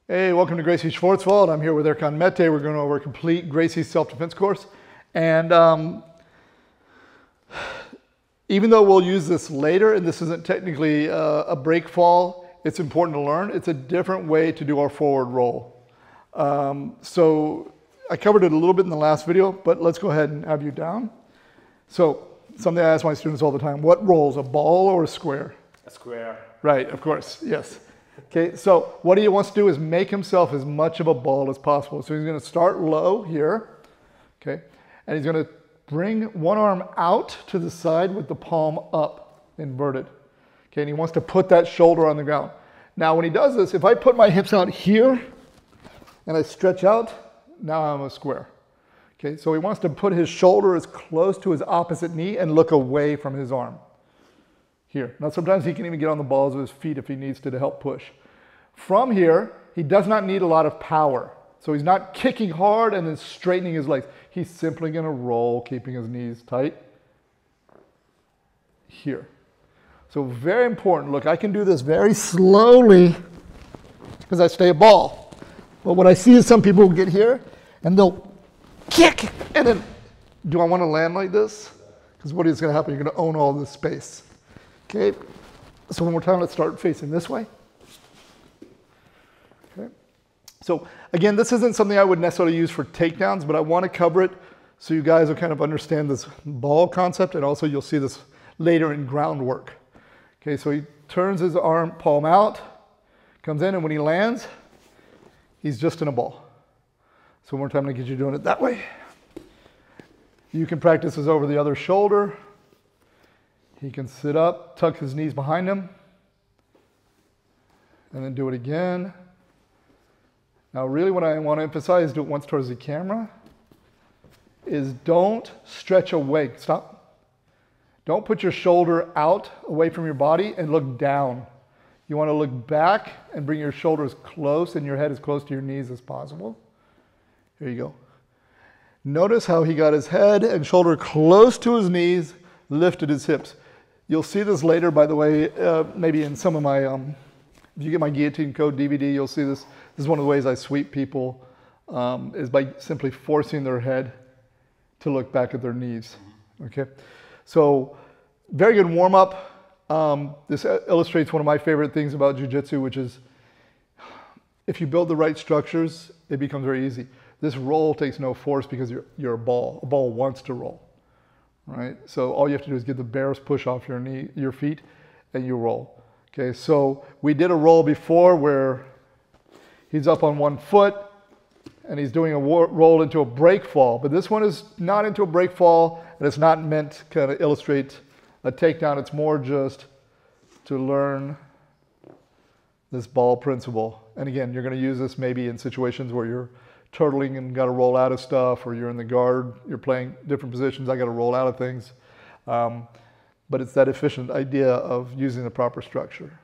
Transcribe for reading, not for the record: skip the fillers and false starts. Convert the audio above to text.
Hey, welcome to Gracie Schwarzwald. I'm here with Erkan Mete. We're going over a complete Gracie Self-Defense Course. And even though we'll use this later, and this isn't technically a break fall, it's important to learn. It's a different way to do our forward roll. So I covered it a little bit in the last video, but let's go ahead and have you down. So something I ask my students all the time, what rolls, a ball or a square? A square. Right, of course, yes. Okay, so what he wants to do is make himself as much of a ball as possible. So he's going to start low here, okay, and he's going to bring one arm out to the side with the palm up, inverted. Okay, and he wants to put that shoulder on the ground. Now when he does this, if I put my hips out here and I stretch out, now I'm a square. Okay, so he wants to put his shoulder as close to his opposite knee and look away from his arm. Here. Now sometimes he can even get on the balls of his feet if he needs to help push. From here, he does not need a lot of power. So he's not kicking hard and then straightening his legs. He's simply going to roll, keeping his knees tight. Here. So very important. Look, I can do this very slowly because I stay a ball. But what I see is some people get here and they'll kick and then, do I want to land like this? Because what is going to happen? You're going to own all this space. Okay, so one more time, let's start facing this way. Okay, so again, this isn't something I would necessarily use for takedowns, but I want to cover it so you guys will kind of understand this ball concept, and also you'll see this later in groundwork. Okay, so he turns his arm, palm out, comes in, and when he lands, he's just in a ball. So one more time to get you doing it that way. You can practice this over the other shoulder. He can sit up, tuck his knees behind him, and then do it again. Now really what I want to emphasize, do it once towards the camera, is don't stretch away. Stop. Don't put your shoulder out away from your body and look down. You want to look back and bring your shoulders close and your head as close to your knees as possible. Here you go. Notice how he got his head and shoulder close to his knees, lifted his hips. You'll see this later, by the way, maybe in some of my, if you get my Guillotine Code DVD, you'll see this. This is one of the ways I sweep people, is by simply forcing their head to look back at their knees, okay? So, very good warm-up. This illustrates one of my favorite things about jiu-jitsu, which is if you build the right structures, it becomes very easy. This roll takes no force because you're a ball. A ball wants to roll. Right? So all you have to do is get the barest push off your feet, and you roll. Okay, so we did a roll before where he's up on one foot and he's doing a roll into a break fall, but this one is not into a break fall, and it's not meant to kind of illustrate a takedown. It's more just to learn this ball principle. And again, you're going to use this maybe in situations where you're turtling and got to roll out of stuff, or you're in the guard, you're playing different positions, I got to roll out of things. But it's that efficient idea of using the proper structure.